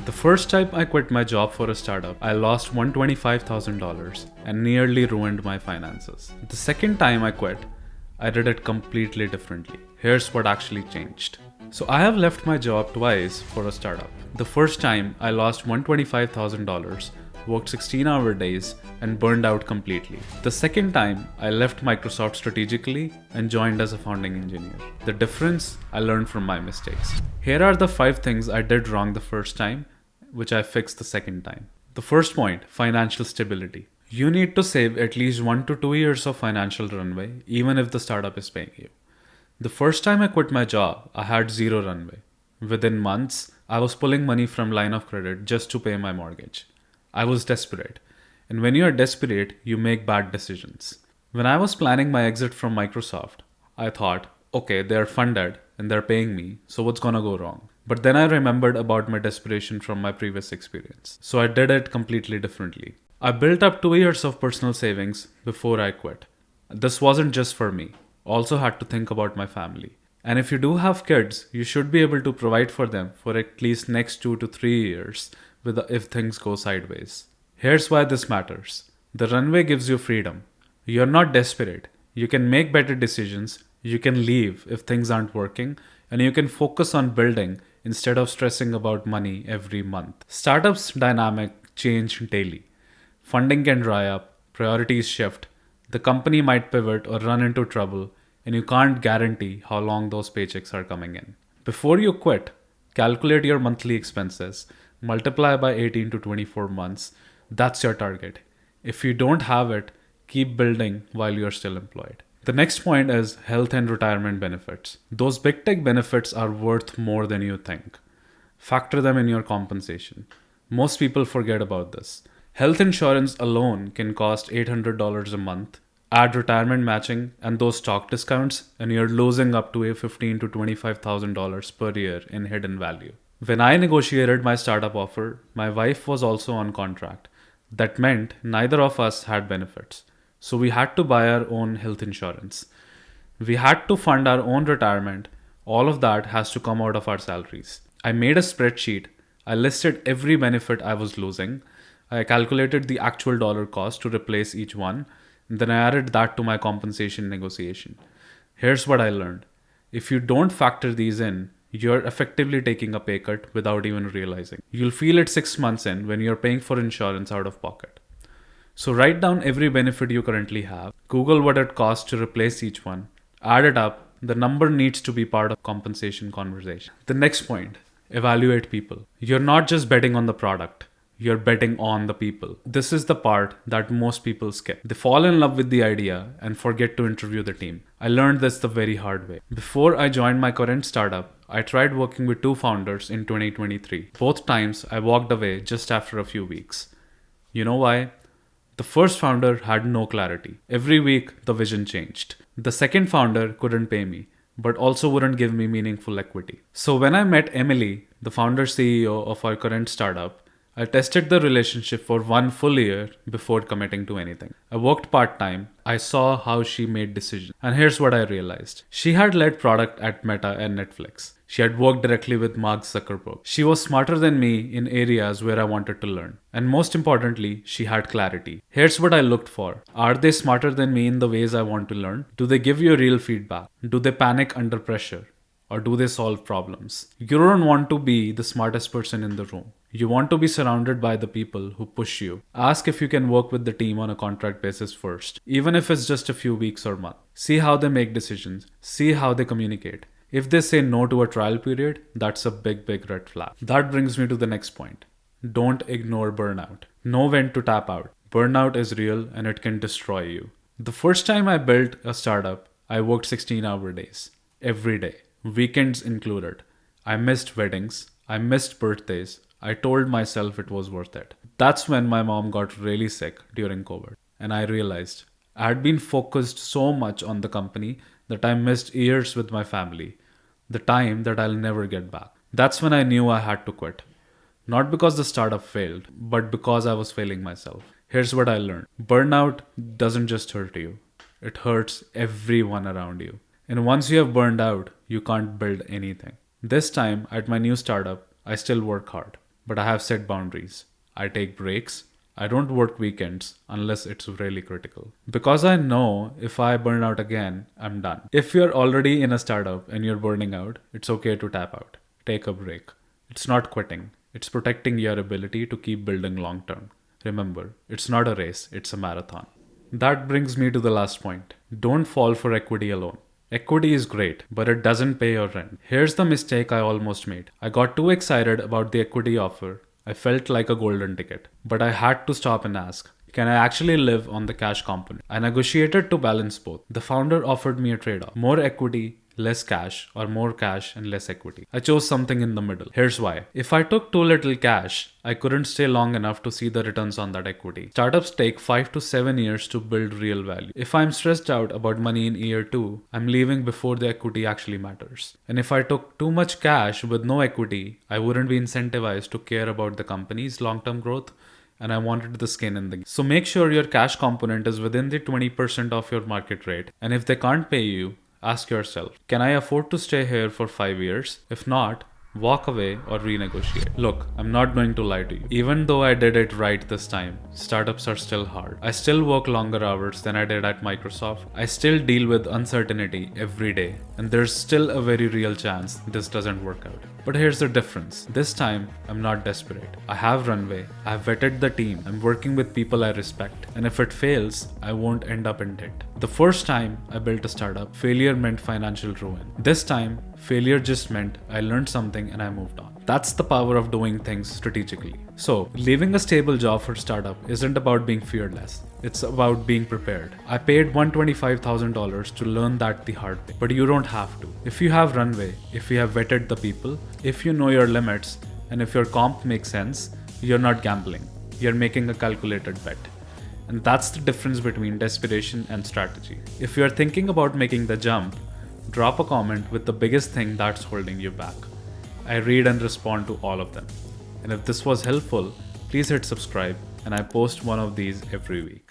The first time I quit my job for a startup, I lost $125,000 and nearly ruined my finances. The second time I quit, I did it completely differently. Here's what actually changed. So I have left my job twice for a startup. The first time I lost $125,000, worked 16-hour days, and burned out completely. The second time, I left Microsoft strategically and joined as a founding engineer. The difference, I learned from my mistakes. Here are the 5 things I did wrong the first time, which I fixed the second time. The first point, financial stability. You need to save at least 1 to 2 years of financial runway, even if the startup is paying you. The first time I quit my job, I had zero runway. Within months, I was pulling money from line of credit just to pay my mortgage. I was desperate. And when you are desperate, you make bad decisions. When I was planning my exit from Microsoft, I thought, okay, they're funded and they're paying me, so what's gonna go wrong? But then I remembered about my desperation from my previous experience. So I did it completely differently. I built up 2 years of personal savings before I quit. This wasn't just for me. Also had to think about my family. And if you do have kids, you should be able to provide for them for at least next 2 to 3 years if things go sideways. Here's why this matters. The runway gives you freedom. You're not desperate. You can make better decisions. You can leave if things aren't working, and you can focus on building instead of stressing about money every month. Startups' dynamic change daily. Funding can dry up, priorities shift, the company might pivot or run into trouble, and you can't guarantee how long those paychecks are coming in. Before you quit, calculate your monthly expenses, multiply by 18 to 24 months. That's your target. If you don't have it, keep building while you're still employed. The next point is health and retirement benefits. Those big tech benefits are worth more than you think. Factor them in your compensation. Most people forget about this. Health insurance alone can cost $800 a month. Add retirement matching and those stock discounts, and you're losing up to $15,000 to $25,000 per year in hidden value. When I negotiated my startup offer, my wife was also on contract. That meant neither of us had benefits. So we had to buy our own health insurance. We had to fund our own retirement. All of that has to come out of our salaries. I made a spreadsheet. I listed every benefit I was losing. I calculated the actual dollar cost to replace each one. And then I added that to my compensation negotiation. Here's what I learned. If you don't factor these in, you're effectively taking a pay cut without even realizing. You'll feel it 6 months in when you're paying for insurance out of pocket. So write down every benefit you currently have. Google what it costs to replace each one. Add it up. The number needs to be part of compensation conversation. The next point, evaluate people. You're not just betting on the product. You're betting on the people. This is the part that most people skip. They fall in love with the idea and forget to interview the team. I learned this the very hard way. Before I joined my current startup, I tried working with 2 founders in 2023. Both times I walked away just after a few weeks. You know why? The first founder had no clarity. Every week the vision changed. The second founder couldn't pay me, but also wouldn't give me meaningful equity. So when I met Emily, the founder CEO of our current startup, I tested the relationship for 1 full year before committing to anything. I worked part-time. I saw how she made decisions. And here's what I realized. She had led product at Meta and Netflix. She had worked directly with Mark Zuckerberg. She was smarter than me in areas where I wanted to learn. And most importantly, she had clarity. Here's what I looked for. Are they smarter than me in the ways I want to learn? Do they give you real feedback? Do they panic under pressure? Or do they solve problems? You don't want to be the smartest person in the room. You want to be surrounded by the people who push you. Ask if you can work with the team on a contract basis first, even if it's just a few weeks or months. See how they make decisions. See how they communicate. If they say no to a trial period, that's a big red flag. That brings me to the next point. Don't ignore burnout. Know when to tap out. Burnout is real and it can destroy you. The first time I built a startup, I worked 16-hour days. Every day. Weekends included. I missed weddings. I missed birthdays. I told myself it was worth it. That's when my mom got really sick during COVID. And I realized I had been focused so much on the company that I missed years with my family. The time that I'll never get back. That's when I knew I had to quit. Not because the startup failed, but because I was failing myself. Here's what I learned. Burnout doesn't just hurt you. It hurts everyone around you. And once you have burned out, you can't build anything. This time, at my new startup, I still work hard. but I have set boundaries. I take breaks. I don't work weekends unless it's really critical. Because I know if I burn out again, I'm done. If you're already in a startup and you're burning out, it's okay to tap out. Take a break. It's not quitting. It's protecting your ability to keep building long term. Remember, it's not a race, it's a marathon. That brings me to the last point. Don't fall for equity alone. Equity is great, but it doesn't pay your rent. Here's the mistake I almost made. I got too excited about the equity offer. I felt like a golden ticket. But I had to stop and ask, can I actually live on the cash component? I negotiated to balance both. The founder offered me a trade-off. More equity, less cash, or more cash and less equity. I chose something in the middle. Here's why. If I took too little cash, I couldn't stay long enough to see the returns on that equity. Startups take 5 to 7 years to build real value. If I'm stressed out about money in year 2, I'm leaving before the equity actually matters. And if I took too much cash with no equity, I wouldn't be incentivized to care about the company's long-term growth, and I wanted the skin in the game. So make sure your cash component is within the 20% of your market rate. And if they can't pay you, ask yourself, can I afford to stay here for 5 years? If not, walk away or renegotiate. Look, I'm not going to lie to you. Even though I did it right this time, startups are still hard. I still work longer hours than I did at Microsoft. I still deal with uncertainty every day. And there's still a very real chance this doesn't work out. But here's the difference. This time, I'm not desperate. I have runway. I've vetted the team. I'm working with people I respect. And if it fails, I won't end up in debt. The first time I built a startup, failure meant financial ruin. This time, failure just meant I learned something and I moved on. That's the power of doing things strategically. So, leaving a stable job for startup isn't about being fearless. It's about being prepared. I paid $125,000 to learn that the hard way, but you don't have to. If you have runway, if you have vetted the people, if you know your limits, and if your comp makes sense, you're not gambling. You're making a calculated bet. And that's the difference between desperation and strategy. If you're thinking about making the jump, drop a comment with the biggest thing that's holding you back. I read and respond to all of them. And if this was helpful, please hit subscribe, and I post one of these every week.